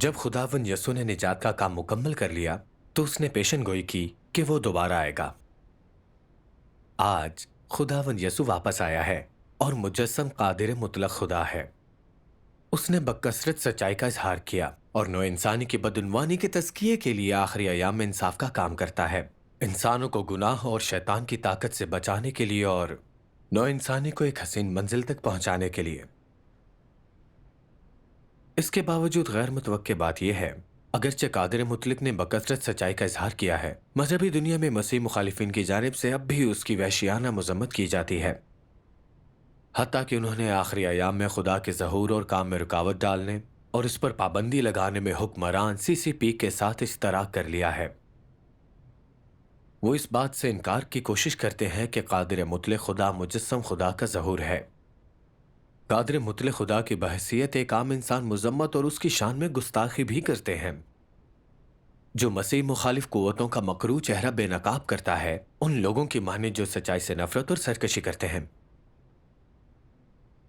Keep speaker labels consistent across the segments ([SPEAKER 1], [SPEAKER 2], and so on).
[SPEAKER 1] جب خداوند یسوع نے نجات کا کام مکمل کر لیا تو اس نے پیشن گوئی کی کہ وہ دوبارہ آئے گا۔ آج خداوند یسوع واپس آیا ہے اور مجسم قادر مطلق خدا ہے۔ اس نے بکثرت سچائی کا اظہار کیا اور نو انسانی کی بدعنوانی کے تزکیے کے لیے آخری ایام میں انصاف کا کام کرتا ہے، انسانوں کو گناہ اور شیطان کی طاقت سے بچانے کے لیے اور نو انسانی کو ایک حسین منزل تک پہنچانے کے لیے۔ اس کے باوجود غیر متوقع بات یہ ہے، اگرچہ قادر مطلق نے بکثرت سچائی کا اظہار کیا ہے، مذہبی دنیا میں مسیح مخالفین کی جانب سے اب بھی اس کی وحشیانہ مذمت کی جاتی ہے، حتیٰ کہ انہوں نے آخری ایام میں خدا کے ظہور اور کام میں رکاوٹ ڈالنے اور اس پر پابندی لگانے میں حکمران CCP کے ساتھ اشتراک کر لیا ہے۔ وہ اس بات سے انکار کی کوشش کرتے ہیں کہ قادر مطلق خدا مجسم خدا کا ظہور ہے۔ قادر مطلق خدا کی بحیثیت ایک عام انسان مذمت اور اس کی شان میں گستاخی بھی کرتے ہیں۔ جو مسیح مخالف قوتوں کا مکروہ چہرہ بے نقاب کرتا ہے، ان لوگوں کی مانند جو سچائی سے نفرت اور سرکشی کرتے ہیں۔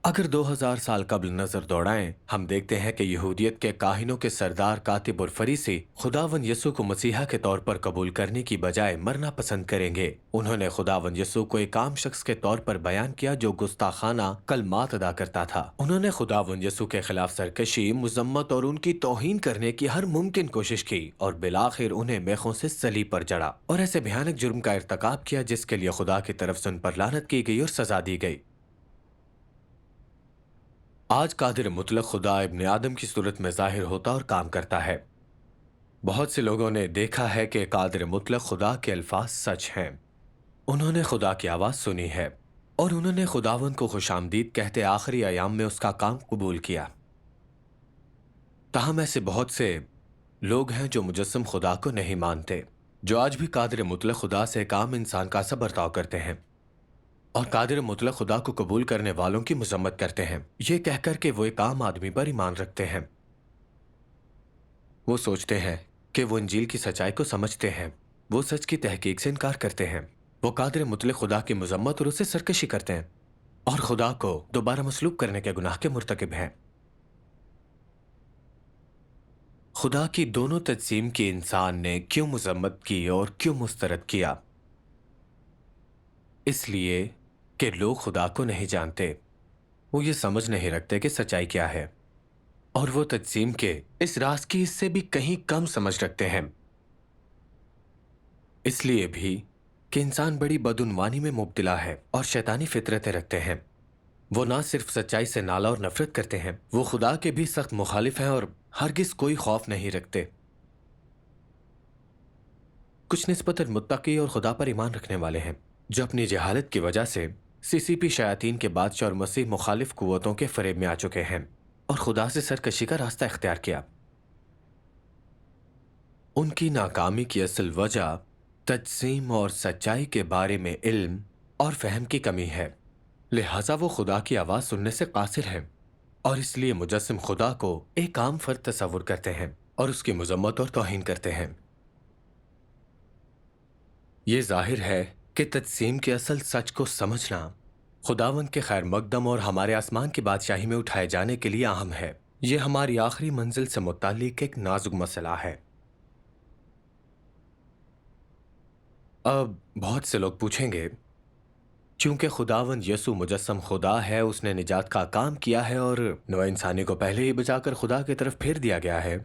[SPEAKER 1] اگر 2000 سال قبل نظر دوڑائیں، ہم دیکھتے ہیں کہ یہودیت کے کاہنوں کے سردار کاتب اور فریسی خداوند یسوع کو مسیحا کے طور پر قبول کرنے کی بجائے مرنا پسند کریں گے۔ انہوں نے خداوند یسوع کو ایک عام شخص کے طور پر بیان کیا جو گستاخانہ کلمات ادا کرتا تھا۔ انہوں نے خداوند یسوع کے خلاف سرکشی، مذمت اور ان کی توہین کرنے کی ہر ممکن کوشش کی اور بالآخر انہیں میخوں سے صلیب پر جڑا اور ایسے بھیانک جرم کا ارتکاب کیا جس کے لیے خدا کی طرف سے ان پر لعنت کی گئی اور سزا دی گئی۔ آج قادر مطلق خدا ابن آدم کی صورت میں ظاہر ہوتا اور کام کرتا ہے۔ بہت سے لوگوں نے دیکھا ہے کہ قادر مطلق خدا کے الفاظ سچ ہیں۔ انہوں نے خدا کی آواز سنی ہے اور انہوں نے خداوند کو خوش آمدید کہتے آخری ایام میں اس کا کام قبول کیا۔ تاہم ایسے بہت سے لوگ ہیں جو مجسم خدا کو نہیں مانتے، جو آج بھی قادر مطلق خدا سے ایک عام انسان کا سا برتاؤ کرتے ہیں اور قادر مطلق خدا کو قبول کرنے والوں کی مذمت کرتے ہیں، یہ کہہ کر کہ وہ ایک عام آدمی پر ایمان رکھتے ہیں۔ وہ سوچتے ہیں کہ وہ انجیل کی سچائی کو سمجھتے ہیں، وہ سچ کی تحقیق سے انکار کرتے ہیں، وہ قادر مطلق خدا کی مذمت اور اسے سرکشی کرتے ہیں اور خدا کو دوبارہ مصلوب کرنے کے گناہ کے مرتکب ہیں۔ خدا کی دونوں تجسیم کی انسان نے کیوں مذمت کی اور کیوں مسترد کیا؟ اس لیے کہ لوگ خدا کو نہیں جانتے، وہ یہ سمجھ نہیں رکھتے کہ سچائی کیا ہے، اور وہ تجسیم کے اس راز کی اس سے بھی کہیں کم سمجھ رکھتے ہیں۔ اس لیے بھی کہ انسان بڑی بدعنوانی میں مبتلا ہے اور شیطانی فطرتیں رکھتے ہیں۔ وہ نہ صرف سچائی سے نالا اور نفرت کرتے ہیں، وہ خدا کے بھی سخت مخالف ہیں اور ہرگز کوئی خوف نہیں رکھتے۔ کچھ نسبتاً متقی اور خدا پر ایمان رکھنے والے ہیں جو اپنی جہالت کی وجہ سے CCP شیاطین کے بادشاہ اور مسیح مخالف قوتوں کے فریب میں آ چکے ہیں اور خدا سے سرکشی کا راستہ اختیار کیا۔ ان کی ناکامی کی اصل وجہ تجسیم اور سچائی کے بارے میں علم اور فہم کی کمی ہے، لہٰذا وہ خدا کی آواز سننے سے قاصر ہیں اور اس لیے مجسم خدا کو ایک عام فرد تصور کرتے ہیں اور اس کی مذمت اور توہین کرتے ہیں۔ یہ ظاہر ہے کہ تجسیم کے اصل سچ کو سمجھنا خداوند کے خیر مقدم اور ہمارے آسمان کی بادشاہی میں اٹھائے جانے کے لیے اہم ہے۔ یہ ہماری آخری منزل سے متعلق ایک نازک مسئلہ ہے۔ اب بہت سے لوگ پوچھیں گے، چونکہ خداوند یسوع مجسم خدا ہے، اس نے نجات کا کام کیا ہے اور نو انسانی کو پہلے ہی بچا کر خدا کی طرف پھیر دیا گیا ہے،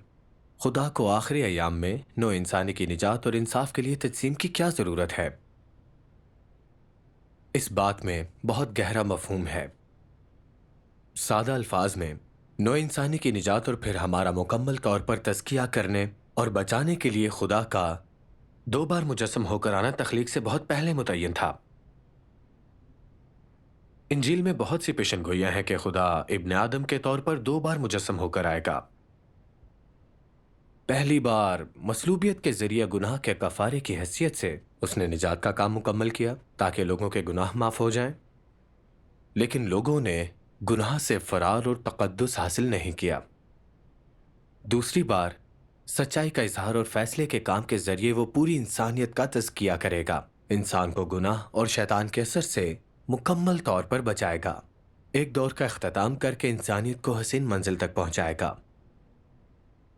[SPEAKER 1] خدا کو آخری ایام میں نو انسانی کی نجات اور انصاف کے لیے تجسیم کی کیا ضرورت ہے؟ اس بات میں بہت گہرا مفہوم ہے۔ سادہ الفاظ میں، نو انسانی کی نجات اور پھر ہمارا مکمل طور پر تزکیہ کرنے اور بچانے کے لیے خدا کا 2 بار مجسم ہو کر آنا تخلیق سے بہت پہلے متعین تھا۔ انجیل میں بہت سی پیشن گوئیاں ہیں کہ خدا ابن آدم کے طور پر 2 بار مجسم ہو کر آئے گا۔ پہلی بار مصلوبیت کے ذریعے گناہ کے کفارے کی حیثیت سے اس نے نجات کا کام مکمل کیا تاکہ لوگوں کے گناہ معاف ہو جائیں، لیکن لوگوں نے گناہ سے فرار اور تقدس حاصل نہیں کیا۔ دوسری بار سچائی کا اظہار اور فیصلے کے کام کے ذریعے وہ پوری انسانیت کا تزکیہ کرے گا، انسان کو گناہ اور شیطان کے اثر سے مکمل طور پر بچائے گا، ایک دور کا اختتام کر کے انسانیت کو حسین منزل تک پہنچائے گا۔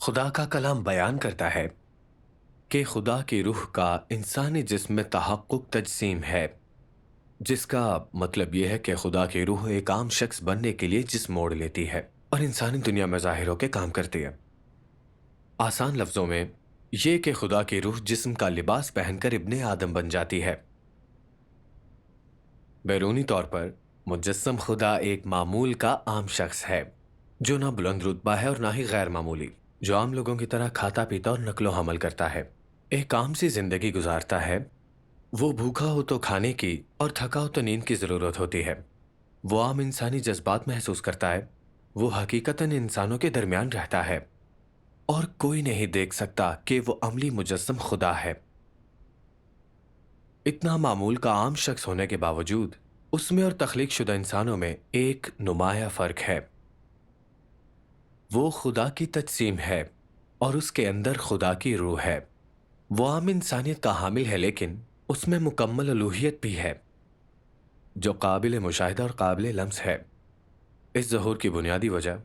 [SPEAKER 1] خدا کا کلام بیان کرتا ہے کہ خدا کی روح کا انسانی جسم میں تحقق تجسیم ہے، جس کا مطلب یہ ہے کہ خدا کی روح ایک عام شخص بننے کے لیے جسم موڑ لیتی ہے اور انسانی دنیا میں ظاہر ہو کے کام کرتی ہے۔ آسان لفظوں میں یہ کہ خدا کی روح جسم کا لباس پہن کر ابن آدم بن جاتی ہے۔ بیرونی طور پر مجسم خدا ایک معمول کا عام شخص ہے جو نہ بلند رتبہ ہے اور نہ ہی غیر معمولی، جو عام لوگوں کی طرح کھاتا پیتا اور نقل و حمل کرتا ہے، ایک عام سی زندگی گزارتا ہے۔ وہ بھوکا ہو تو کھانے کی اور تھکا ہو تو نیند کی ضرورت ہوتی ہے۔ وہ عام انسانی جذبات محسوس کرتا ہے۔ وہ حقیقتاً انسانوں کے درمیان رہتا ہے اور کوئی نہیں دیکھ سکتا کہ وہ عملی مجسم خدا ہے۔ اتنا معمول کا عام شخص ہونے کے باوجود اس میں اور تخلیق شدہ انسانوں میں ایک نمایاں فرق ہے۔ وہ خدا کی تجسیم ہے اور اس کے اندر خدا کی روح ہے۔ وہ عام انسانیت کا حامل ہے، لیکن اس میں مکمل الوہیت بھی ہے جو قابل مشاہدہ اور قابل لمس ہے۔ اس ظہور کی بنیادی وجہ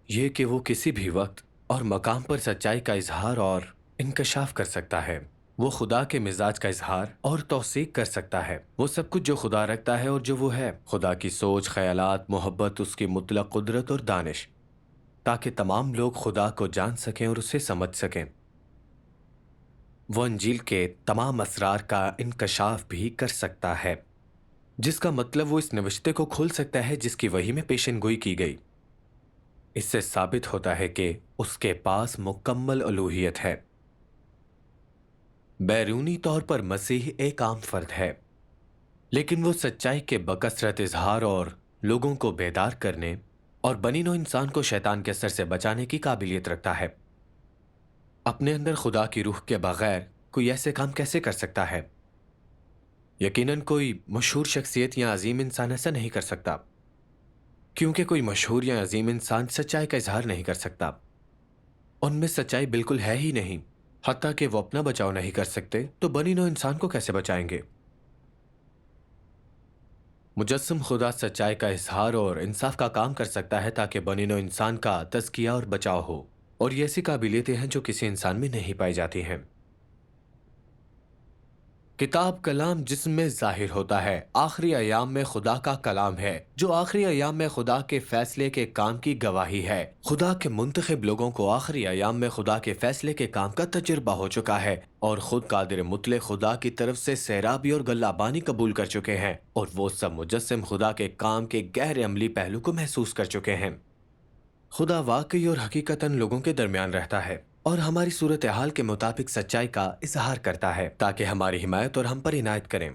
[SPEAKER 1] یہ کہ وہ کسی بھی وقت اور مقام پر سچائی کا اظہار اور انکشاف کر سکتا ہے۔ وہ خدا کے مزاج کا اظہار اور توثیق کر سکتا ہے۔ وہ سب کچھ جو خدا رکھتا ہے اور جو وہ ہے، خدا کی سوچ، خیالات، محبت، اس کی مطلق قدرت اور دانش، تاکہ تمام لوگ خدا کو جان سکیں اور اسے سمجھ سکیں۔ وہ انجیل کے تمام اسرار کا انکشاف بھی کر سکتا ہے، جس کا مطلب وہ اس نوشتے کو کھول سکتا ہے جس کی وحی میں پیشن گوئی کی گئی۔ اس سے ثابت ہوتا ہے کہ اس کے پاس مکمل الوہیت ہے۔ بیرونی طور پر مسیح ایک عام فرد ہے، لیکن وہ سچائی کے بکثرت اظہار اور لوگوں کو بیدار کرنے اور بنی نوع انسان کو شیطان کے اثر سے بچانے کی قابلیت رکھتا ہے۔ اپنے اندر خدا کی روح کے بغیر کوئی ایسے کام کیسے کر سکتا ہے؟ یقیناً کوئی مشہور شخصیت یا عظیم انسان ایسا نہیں کر سکتا، کیونکہ کوئی مشہور یا عظیم انسان سچائی کا اظہار نہیں کر سکتا۔ ان میں سچائی بالکل ہے ہی نہیں۔ حتیٰ کہ وہ اپنا بچاؤ نہیں کر سکتے تو بنی نوع انسان کو کیسے بچائیں گے؟ مجسم خدا سچائی کا اظہار اور انصاف کا کام کر سکتا ہے تاکہ بنی نوع انسان کا تزکیہ اور بچاؤ ہو، اور یہ ایسی قابلیتیں ہیں جو کسی انسان میں نہیں پائی جاتی ہیں۔ کتاب کلام جسم میں ظاہر ہوتا ہے، آخری ایام میں خدا کا کلام ہے جو آخری ایام میں خدا کے فیصلے کے کام کی گواہی ہے۔ خدا کے منتخب لوگوں کو آخری ایام میں خدا کے فیصلے کے کام کا تجربہ ہو چکا ہے اور خود قادر مطلق خدا کی طرف سے سیرابی اور گلہ بانی قبول کر چکے ہیں، اور وہ سب مجسم خدا کے کام کے گہرے عملی پہلو کو محسوس کر چکے ہیں۔ خدا واقعی اور حقیقتاً لوگوں کے درمیان رہتا ہے اور ہماری صورتحال کے مطابق سچائی کا اظہار کرتا ہے تاکہ ہماری حمایت اور ہم پر عنایت کریں،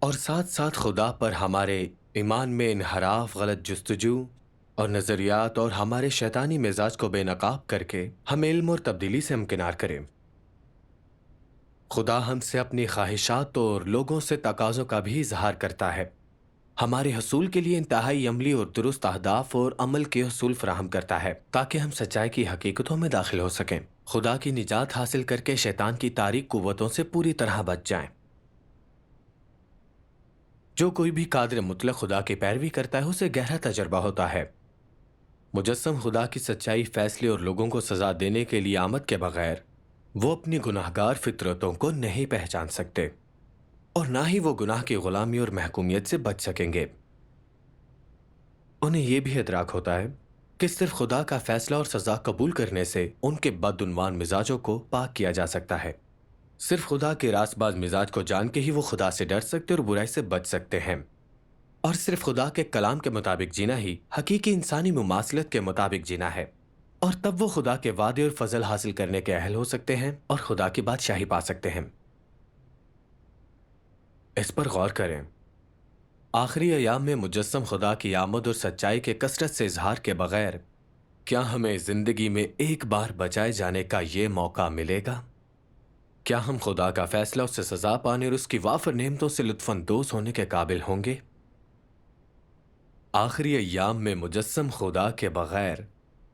[SPEAKER 1] اور ساتھ ساتھ خدا پر ہمارے ایمان میں انحراف، غلط جستجو اور نظریات اور ہمارے شیطانی مزاج کو بے نقاب کر کے ہم علم اور تبدیلی سے امکنار کریں۔ خدا ہم سے اپنی خواہشات اور لوگوں سے تقاضوں کا بھی اظہار کرتا ہے، ہمارے حصول کے لیے انتہائی عملی اور درست اہداف اور عمل کے حصول فراہم کرتا ہے تاکہ ہم سچائی کی حقیقتوں میں داخل ہو سکیں، خدا کی نجات حاصل کر کے شیطان کی تاریک قوتوں سے پوری طرح بچ جائیں۔ جو کوئی بھی قادر مطلق خدا کی پیروی کرتا ہے اسے گہرا تجربہ ہوتا ہے۔ مجسم خدا کی سچائی، فیصلے اور لوگوں کو سزا دینے کے لیے آمد کے بغیر وہ اپنی گناہگار فطرتوں کو نہیں پہچان سکتے، اور نہ ہی وہ گناہ کی غلامی اور محکومیت سے بچ سکیں گے۔ انہیں یہ بھی ادراک ہوتا ہے کہ صرف خدا کا فیصلہ اور سزا قبول کرنے سے ان کے بدعنوان مزاجوں کو پاک کیا جا سکتا ہے۔ صرف خدا کے راست باز مزاج کو جان کے ہی وہ خدا سے ڈر سکتے اور برائی سے بچ سکتے ہیں، اور صرف خدا کے کلام کے مطابق جینا ہی حقیقی انسانی مماثلت کے مطابق جینا ہے، اور تب وہ خدا کے وعدے اور فضل حاصل کرنے کے اہل ہو سکتے ہیں اور خدا کی بادشاہی پا سکتے ہیں۔ اس پر غور کریں۔ آخری ایام میں مجسم خدا کی آمد اور سچائی کے کثرت سے اظہار کے بغیر کیا ہمیں زندگی میں ایک بار بچائے جانے کا یہ موقع ملے گا؟ کیا ہم خدا کا فیصلہ، اس سے سزا پانے اور اس کی وافر نعمتوں سے لطف اندوز ہونے کے قابل ہوں گے؟ آخری ایام میں مجسم خدا کے بغیر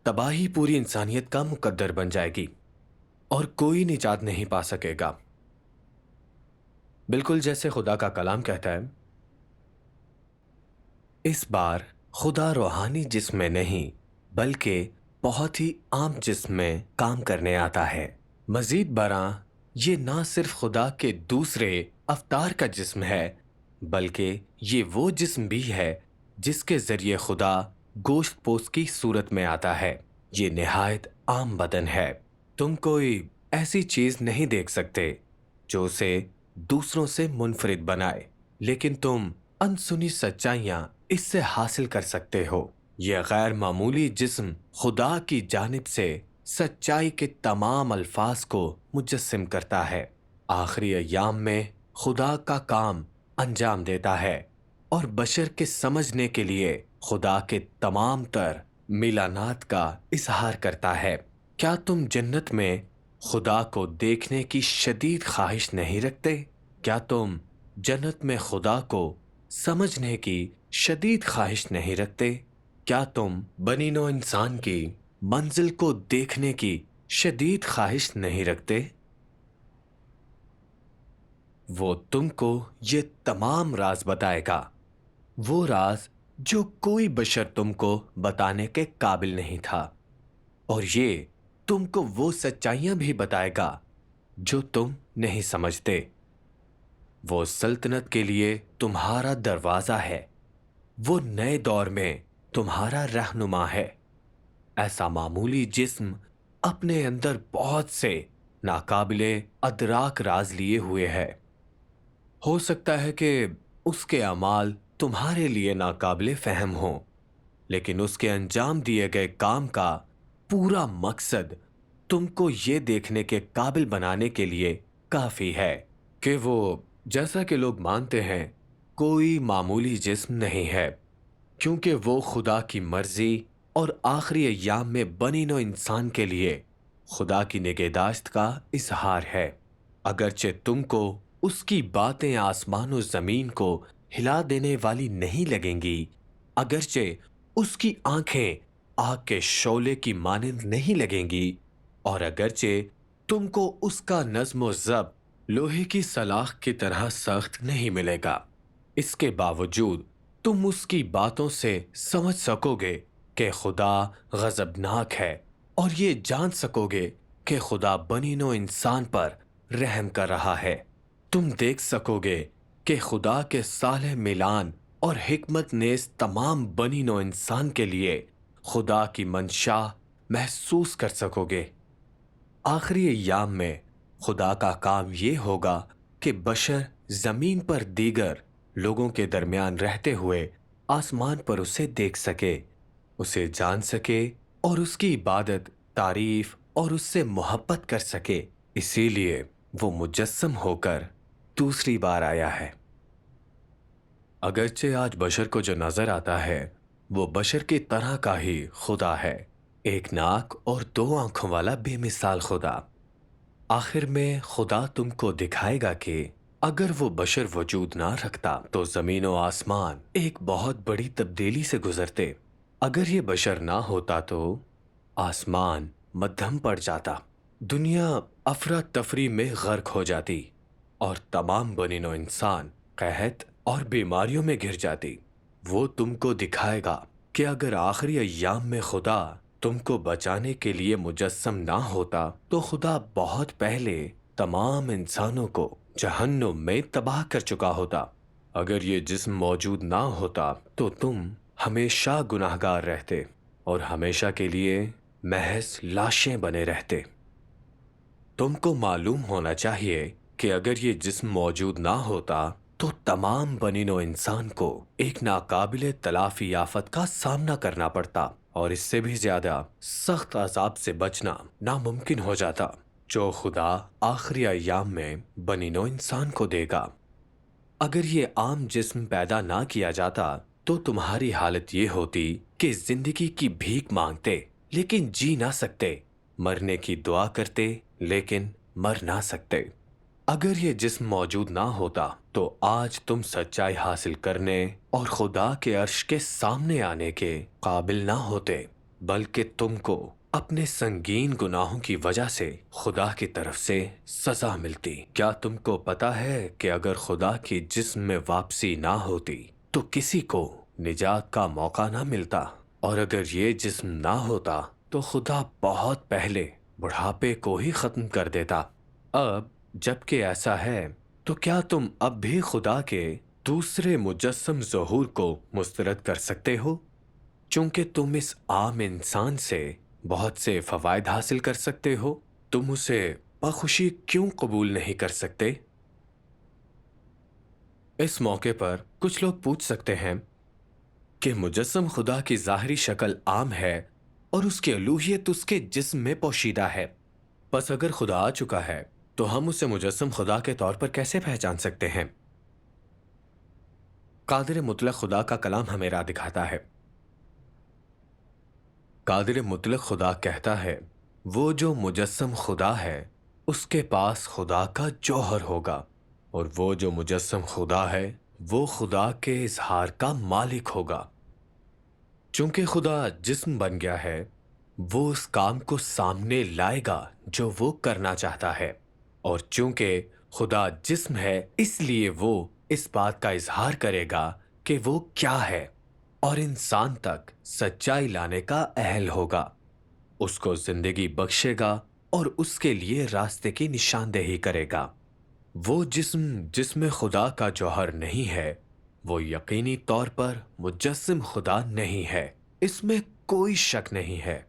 [SPEAKER 1] تباہی پوری انسانیت کا مقدر بن جائے گی اور کوئی نجات نہیں پا سکے گا، بالکل جیسے خدا کا کلام کہتا ہے، اس بار خدا روحانی جسم میں نہیں بلکہ بہت ہی عام جسم میں کام کرنے آتا ہے۔ مزید برآں یہ نہ صرف خدا کے دوسرے افطار کا جسم ہے بلکہ یہ وہ جسم بھی ہے جس کے ذریعے خدا گوشت پوست کی صورت میں آتا ہے۔ یہ نہایت عام بدن ہے۔ تم کوئی ایسی چیز نہیں دیکھ سکتے جو اسے دوسروں سے منفرد بنائے، لیکن تم انسنی سچائیاں اس سے حاصل کر سکتے ہو۔ یہ غیر معمولی جسم خدا کی جانب سے سچائی کے تمام الفاظ کو مجسم کرتا ہے۔ آخری ایام میں خدا کا کام انجام دیتا ہے اور بشر کے سمجھنے کے لیے خدا کے تمام تر میلانات کا اظہار کرتا ہے۔ کیا تم جنت میں خدا کو دیکھنے کی شدید خواہش نہیں رکھتے؟ کیا تم جنت میں خدا کو سمجھنے کی شدید خواہش نہیں رکھتے؟ کیا تم بنی نوع انسان کی منزل کو دیکھنے کی شدید خواہش نہیں رکھتے؟ وہ تم کو یہ تمام راز بتائے گا، وہ راز جو کوئی بشر تم کو بتانے کے قابل نہیں تھا، اور یہ تم کو وہ سچائیاں بھی بتائے گا جو تم نہیں سمجھتے۔ وہ سلطنت کے لیے تمہارا دروازہ ہے، وہ نئے دور میں تمہارا رہنما ہے۔ ایسا معمولی جسم اپنے اندر بہت سے ناقابل ادراک راز لیے ہوئے ہے۔ ہو سکتا ہے کہ اس کے اعمال تمہارے لیے ناقابل فہم ہوں، لیکن اس کے انجام دیے گئے کام کا پورا مقصد تم کو یہ دیکھنے کے قابل بنانے کے لیے کافی ہے کہ وہ، جیسا کہ لوگ مانتے ہیں، کوئی معمولی جسم نہیں ہے، کیونکہ وہ خدا کی مرضی اور آخری ایام میں بنی نوع انسان کے لیے خدا کی نگہداشت کا اظہار ہے۔ اگرچہ تم کو اس کی باتیں آسمان و زمین کو ہلا دینے والی نہیں لگیں گی، اگرچہ اس کی آنکھیں آگ کے شعلے کی مانند نہیں لگیں گی، اور اگرچہ تم کو اس کا نظم و ضبط لوہے کی سلاخ کی طرح سخت نہیں ملے گا، اس کے باوجود تم اس کی باتوں سے سمجھ سکو گے کہ خدا غضبناک ہے، اور یہ جان سکو گے کہ خدا بنی نوع انسان پر رحم کر رہا ہے۔ تم دیکھ سکو گے کہ خدا کے صالح ملان اور حکمت نیز تمام بنی نوع انسان کے لیے خدا کی منشا محسوس کر سکو گے۔ آخری ایام میں خدا کا کام یہ ہوگا کہ بشر زمین پر دیگر لوگوں کے درمیان رہتے ہوئے آسمان پر اسے دیکھ سکے، اسے جان سکے اور اس کی عبادت، تعریف اور اس سے محبت کر سکے۔ اسی لیے وہ مجسم ہو کر دوسری بار آیا ہے۔ اگرچہ آج بشر کو جو نظر آتا ہے وہ بشر کی طرح کا ہی خدا ہے، ایک ناک اور دو آنکھوں والا بے مثال خدا۔ آخر میں خدا تم کو دکھائے گا کہ اگر وہ بشر وجود نہ رکھتا تو زمین و آسمان ایک بہت بڑی تبدیلی سے گزرتے۔ اگر یہ بشر نہ ہوتا تو آسمان مدھم پڑ جاتا، دنیا افراتفری میں غرق ہو جاتی، اور تمام بنی نوع انسان قحط اور بیماریوں میں گر جاتی۔ وہ تم کو دکھائے گا کہ اگر آخری ایام میں خدا تم کو بچانے کے لیے مجسم نہ ہوتا تو خدا بہت پہلے تمام انسانوں کو جہنم میں تباہ کر چکا ہوتا۔ اگر یہ جسم موجود نہ ہوتا تو تم ہمیشہ گناہگار رہتے اور ہمیشہ کے لیے محض لاشیں بنے رہتے۔ تم کو معلوم ہونا چاہیے کہ اگر یہ جسم موجود نہ ہوتا تو تمام بنی نوع انسان کو ایک ناقابل تلافی آفت کا سامنا کرنا پڑتا، اور اس سے بھی زیادہ سخت عذاب سے بچنا ناممکن ہو جاتا جو خدا آخری ایام میں بنی نوع انسان کو دے گا۔ اگر یہ عام جسم پیدا نہ کیا جاتا تو تمہاری حالت یہ ہوتی کہ زندگی کی بھیک مانگتے لیکن جی نہ سکتے، مرنے کی دعا کرتے لیکن مر نہ سکتے۔ اگر یہ جسم موجود نہ ہوتا تو آج تم سچائی حاصل کرنے اور خدا کے عرش کے سامنے آنے کے قابل نہ ہوتے، بلکہ تم کو اپنے سنگین گناہوں کی وجہ سے خدا کی طرف سے سزا ملتی۔ کیا تم کو پتا ہے کہ اگر خدا کی جسم میں واپسی نہ ہوتی تو کسی کو نجات کا موقع نہ ملتا، اور اگر یہ جسم نہ ہوتا تو خدا بہت پہلے بڑھاپے کو ہی ختم کر دیتا۔ اب جب کہ ایسا ہے تو کیا تم اب بھی خدا کے دوسرے مجسم ظہور کو مسترد کر سکتے ہو؟ چونکہ تم اس عام انسان سے بہت سے فوائد حاصل کر سکتے ہو، تم اسے بخوشی کیوں قبول نہیں کر سکتے؟ اس موقع پر کچھ لوگ پوچھ سکتے ہیں کہ مجسم خدا کی ظاہری شکل عام ہے اور اس کی الوہیت اس کے جسم میں پوشیدہ ہے۔ پس اگر خدا آ چکا ہے تو ہم اسے مجسم خدا کے طور پر کیسے پہچان سکتے ہیں؟ قادر مطلق خدا کا کلام ہمیں راہ دکھاتا ہے۔ قادر مطلق خدا کہتا ہے، وہ جو مجسم خدا ہے اس کے پاس خدا کا جوہر ہوگا، اور وہ جو مجسم خدا ہے وہ خدا کے اظہار کا مالک ہوگا۔ چونکہ خدا جسم بن گیا ہے، وہ اس کام کو سامنے لائے گا جو وہ کرنا چاہتا ہے، اور چونکہ خدا جسم ہے اس لیے وہ اس بات کا اظہار کرے گا کہ وہ کیا ہے، اور انسان تک سچائی لانے کا اہل ہوگا، اس کو زندگی بخشے گا اور اس کے لیے راستے کی نشاندہی کرے گا۔ وہ جس میں خدا کا جوہر نہیں ہے وہ یقینی طور پر مجسم خدا نہیں ہے، اس میں کوئی شک نہیں ہے۔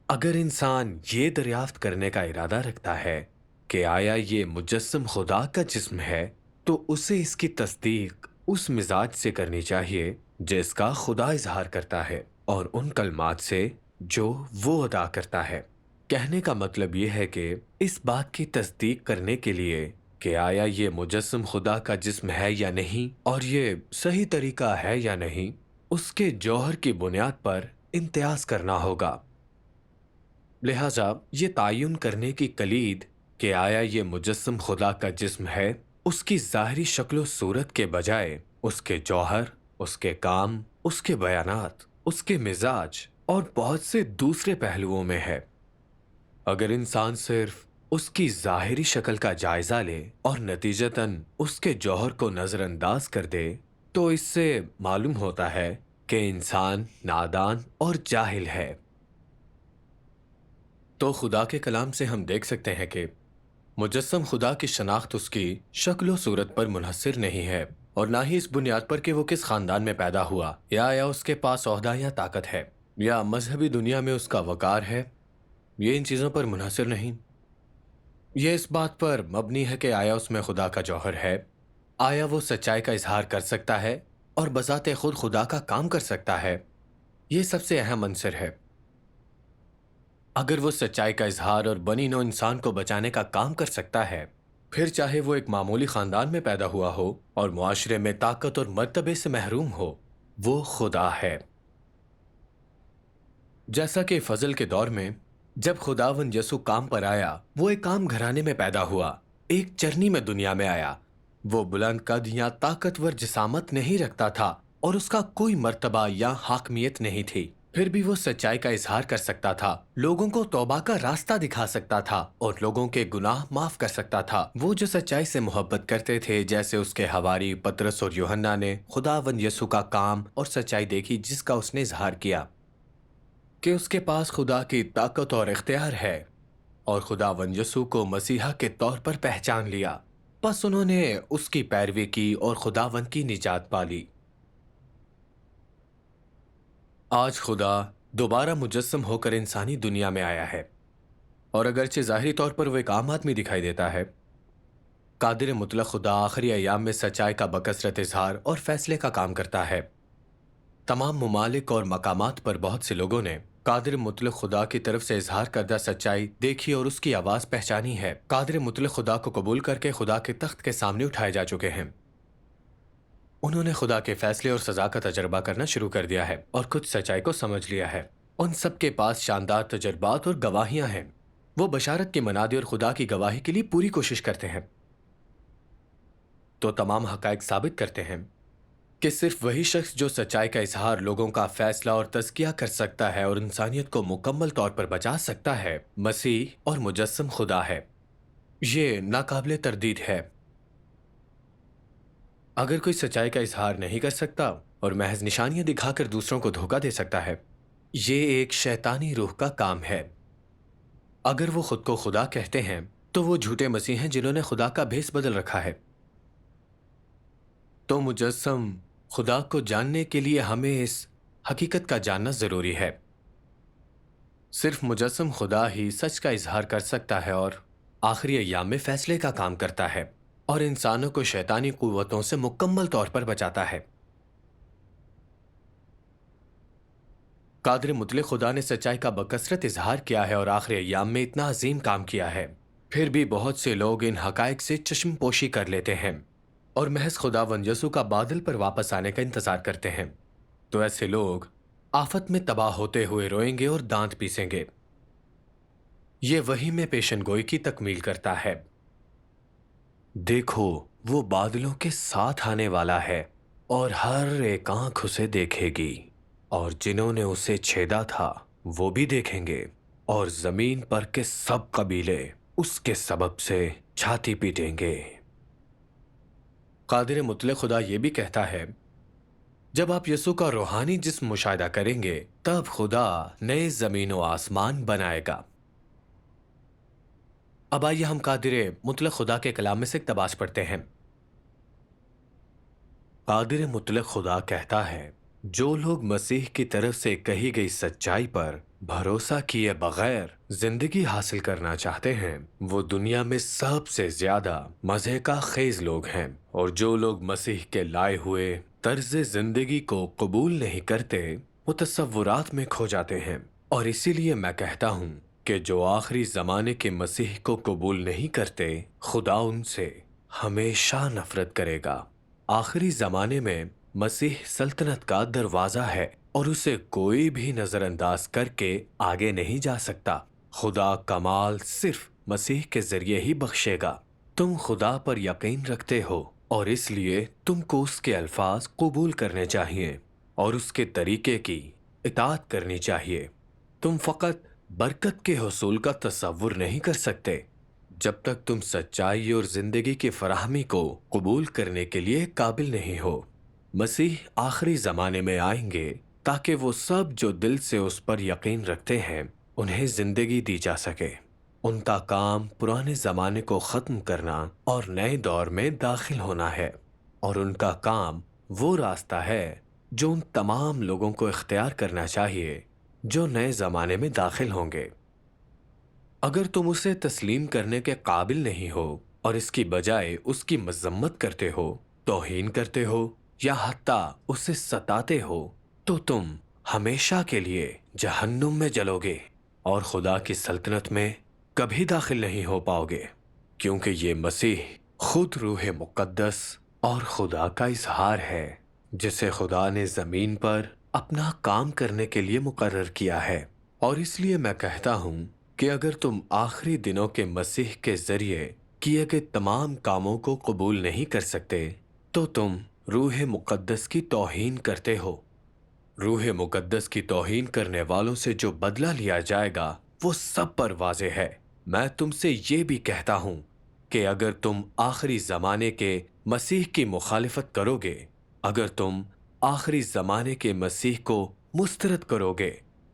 [SPEAKER 1] اگر انسان یہ دریافت کرنے کا ارادہ رکھتا ہے کہ آیا یہ مجسم خدا کا جسم ہے، تو اسے اس کی تصدیق اس مزاج سے کرنی چاہیے جس کا خدا اظہار کرتا ہے، اور ان کلمات سے جو وہ ادا کرتا ہے۔ کہنے کا مطلب یہ ہے کہ اس بات کی تصدیق کرنے کے لیے کہ آیا یہ مجسم خدا کا جسم ہے یا نہیں، اور یہ صحیح طریقہ ہے یا نہیں، اس کے جوہر کی بنیاد پر امتیاز کرنا ہوگا۔ لہٰذا یہ تعین کرنے کی کلید کہ آیا یہ مجسم خدا کا جسم ہے، اس کی ظاہری شکل و صورت کے بجائے اس کے جوہر، اس کے کام، اس کے بیانات، اس کے مزاج اور بہت سے دوسرے پہلوؤں میں ہے۔ اگر انسان صرف اس کی ظاہری شکل کا جائزہ لے اور نتیجتاً اس کے جوہر کو نظر انداز کر دے تو اس سے معلوم ہوتا ہے کہ انسان نادان اور جاہل ہے۔ تو خدا کے کلام سے ہم دیکھ سکتے ہیں کہ مجسم خدا کی شناخت اس کی شکل و صورت پر منحصر نہیں ہے، اور نہ ہی اس بنیاد پر کہ وہ کس خاندان میں پیدا ہوا، یا اس کے پاس عہدہ یا طاقت ہے، یا مذہبی دنیا میں اس کا وقار ہے۔ یہ ان چیزوں پر منحصر نہیں، یہ اس بات پر مبنی ہے کہ آیا اس میں خدا کا جوہر ہے، آیا وہ سچائی کا اظہار کر سکتا ہے اور بذات خود خدا کا کام کر سکتا ہے۔ یہ سب سے اہم عنصر ہے۔ اگر وہ سچائی کا اظہار اور بنی نوع انسان کو بچانے کا کام کر سکتا ہے، پھر چاہے وہ ایک معمولی خاندان میں پیدا ہوا ہو اور معاشرے میں طاقت اور مرتبے سے محروم ہو، وہ خدا ہے۔ جیسا کہ فضل کے دور میں جب خداوند یسوع کام پر آیا، وہ ایک عام گھرانے میں پیدا ہوا، ایک چرنی میں دنیا میں آیا۔ وہ بلند قد یا طاقتور جسامت نہیں رکھتا تھا اور اس کا کوئی مرتبہ یا حاکمیت نہیں تھی، پھر بھی وہ سچائی کا اظہار کر سکتا تھا، لوگوں کو توبہ کا راستہ دکھا سکتا تھا اور لوگوں کے گناہ معاف کر سکتا تھا۔ وہ جو سچائی سے محبت کرتے تھے، جیسے اس کے حواری پطرس اور یوحنا نے خداوند یسوع کا کام اور سچائی دیکھی جس کا اس نے اظہار کیا کہ اس کے پاس خدا کی طاقت اور اختیار ہے، اور خداوند یسوع کو مسیحا کے طور پر پہچان لیا، بس انہوں نے اس کی پیروی کی اور خداوند کی نجات پالی۔ آج خدا دوبارہ مجسم ہو کر انسانی دنیا میں آیا ہے، اور اگرچہ ظاہری طور پر وہ ایک عام آدمی دکھائی دیتا ہے، قادر مطلق خدا آخری ایام میں سچائی کا بکثرت اظہار اور فیصلے کا کام کرتا ہے۔ تمام ممالک اور مقامات پر بہت سے لوگوں نے قادر مطلق خدا کی طرف سے اظہار کردہ سچائی دیکھی اور اس کی آواز پہچانی ہے۔ قادر مطلق خدا کو قبول کر کے خدا کے تخت کے سامنے اٹھائے جا چکے ہیں۔ انہوں نے خدا کے فیصلے اور سزا کا تجربہ کرنا شروع کر دیا ہے اور کچھ سچائی کو سمجھ لیا ہے۔ ان سب کے پاس شاندار تجربات اور گواہیاں ہیں۔ وہ بشارت کی منادی اور خدا کی گواہی کے لیے پوری کوشش کرتے ہیں۔ تو تمام حقائق ثابت کرتے ہیں کہ صرف وہی شخص جو سچائی کا اظہار، لوگوں کا فیصلہ اور تزکیہ کر سکتا ہے اور انسانیت کو مکمل طور پر بچا سکتا ہے، مسیح اور مجسم خدا ہے۔ یہ ناقابل تردید ہے۔ اگر کوئی سچائی کا اظہار نہیں کر سکتا اور محض نشانیاں دکھا کر دوسروں کو دھوکہ دے سکتا ہے، یہ ایک شیطانی روح کا کام ہے۔ اگر وہ خود کو خدا کہتے ہیں تو وہ جھوٹے مسیح ہیں جنہوں نے خدا کا بھیس بدل رکھا ہے۔ تو مجسم خدا کو جاننے کے لیے ہمیں اس حقیقت کا جاننا ضروری ہے۔ صرف مجسم خدا ہی سچ کا اظہار کر سکتا ہے اور آخری ایام میں فیصلے کا کام کرتا ہے اور انسانوں کو شیطانی قوتوں سے مکمل طور پر بچاتا ہے۔ قادر مطلق خدا نے سچائی کا بکثرت اظہار کیا ہے اور آخری ایام میں اتنا عظیم کام کیا ہے، پھر بھی بہت سے لوگ ان حقائق سے چشم پوشی کر لیتے ہیں اور محض خداوند یسوع کا بادل پر واپس آنے کا انتظار کرتے ہیں۔ تو ایسے لوگ آفت میں تباہ ہوتے ہوئے روئیں گے اور دانت پیسیں گے۔ یہ وحی میں پیشن گوئی کی تکمیل کرتا ہے۔ دیکھو، وہ بادلوں کے ساتھ آنے والا ہے اور ہر ایک آنکھ اسے دیکھے گی، اور جنہوں نے اسے چھیدا تھا وہ بھی دیکھیں گے، اور زمین پر کے سب قبیلے اس کے سبب سے چھاتی پیٹیں گے۔ قادر مطلق خدا یہ بھی کہتا ہے، جب آپ یسوع کا روحانی جسم مشاہدہ کریں گے تب خدا نئے زمین و آسمان بنائے گا۔ اب آئیے ہم قادر مطلق خدا کے کلام میں سے اقتباس پڑھتے ہیں۔ قادر مطلق خدا کہتا ہے، جو لوگ مسیح کی طرف سے کہی گئی سچائی پر بھروسہ کیے بغیر زندگی حاصل کرنا چاہتے ہیں وہ دنیا میں سب سے زیادہ مزے کا خیز لوگ ہیں، اور جو لوگ مسیح کے لائے ہوئے طرز زندگی کو قبول نہیں کرتے وہ تصورات میں کھو جاتے ہیں۔ اور اسی لیے میں کہتا ہوں کہ جو آخری زمانے کے مسیح کو قبول نہیں کرتے خدا ان سے ہمیشہ نفرت کرے گا۔ آخری زمانے میں مسیح سلطنت کا دروازہ ہے اور اسے کوئی بھی نظر انداز کر کے آگے نہیں جا سکتا۔ خدا کمال صرف مسیح کے ذریعے ہی بخشے گا۔ تم خدا پر یقین رکھتے ہو اور اس لیے تم کو اس کے الفاظ قبول کرنے چاہیے اور اس کے طریقے کی اطاعت کرنی چاہیے۔ تم فقط برکت کے حصول کا تصور نہیں کر سکتے جب تک تم سچائی اور زندگی کی فراہمی کو قبول کرنے کے لیے قابل نہیں ہو۔ مسیح آخری زمانے میں آئیں گے تاکہ وہ سب جو دل سے اس پر یقین رکھتے ہیں انہیں زندگی دی جا سکے۔ ان کا کام پرانے زمانے کو ختم کرنا اور نئے دور میں داخل ہونا ہے، اور ان کا کام وہ راستہ ہے جو ان تمام لوگوں کو اختیار کرنا چاہیے جو نئے زمانے میں داخل ہوں گے۔ اگر تم اسے تسلیم کرنے کے قابل نہیں ہو اور اس کی بجائے اس کی مذمت کرتے ہو، توہین کرتے ہو یا حتیٰ اسے ستاتے ہو تو تم ہمیشہ کے لیے جہنم میں جلو گے اور خدا کی سلطنت میں کبھی داخل نہیں ہو پاؤ گے، کیونکہ یہ مسیح خود روح مقدس اور خدا کا اظہار ہے جسے خدا نے زمین پر اپنا کام کرنے کے لیے مقرر کیا ہے۔ اور اس لیے میں کہتا ہوں کہ اگر تم آخری دنوں کے مسیح کے ذریعے کیے گئے تمام کاموں کو قبول نہیں کر سکتے تو تم روح مقدس کی توہین کرتے ہو۔ روح مقدس کی توہین کرنے والوں سے جو بدلہ لیا جائے گا وہ سب پر واضح ہے۔ میں تم سے یہ بھی کہتا ہوں کہ اگر تم آخری زمانے کے مسیح کی مخالفت کرو گے، اگر تم آخری زمانے کے مسیح کو مسترد کرو گے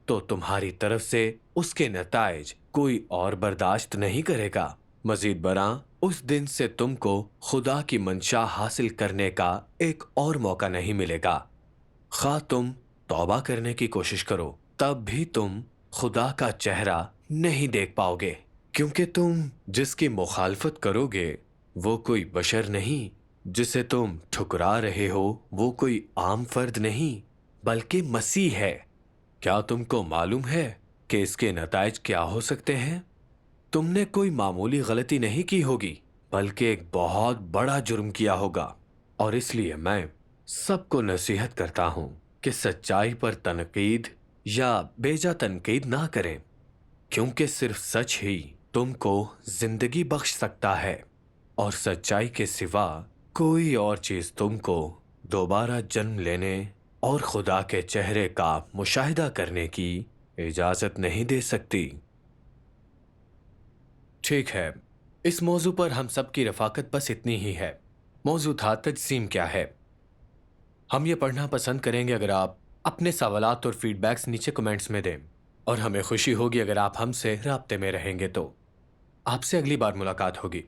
[SPEAKER 1] تو تمہاری طرف سے اس کے نتائج کوئی اور برداشت نہیں کرے گا۔ مزید برآں اس دن سے تم کو خدا کی منشا حاصل کرنے کا ایک اور موقع نہیں ملے گا۔ خواہ تم توبہ کرنے کی کوشش کرو تب بھی تم خدا کا چہرہ نہیں دیکھ پاؤ گے، کیونکہ تم جس کی مخالفت کرو گے وہ کوئی بشر نہیں، جسے تم ٹھکرا رہے ہو وہ کوئی عام فرد نہیں بلکہ مسیح ہے۔ کیا تم کو معلوم ہے کہ اس کے نتائج کیا ہو سکتے ہیں؟ تم نے کوئی معمولی غلطی نہیں کی ہوگی بلکہ ایک بہت بڑا جرم کیا ہوگا، اور اس لیے میں سب کو نصیحت کرتا ہوں کہ سچائی پر تنقید یا بیجا تنقید نہ کریں، کیونکہ صرف سچ ہی تم کو زندگی بخش سکتا ہے، اور سچائی کے سوا کوئی اور چیز تم کو دوبارہ جنم لینے اور خدا کے چہرے کا مشاہدہ کرنے کی اجازت نہیں دے سکتی۔ ٹھیک ہے، اس موضوع پر ہم سب کی رفاقت بس اتنی ہی ہے۔ موضوع تھا تجسیم کیا ہے۔ ہم یہ پڑھنا پسند کریں گے اگر آپ اپنے سوالات اور فیڈ بیکس نیچے کمنٹس میں دیں اور ہمیں خوشی ہوگی اگر آپ ہم سے رابطے میں رہیں گے تو آپ سے اگلی بار ملاقات ہوگی.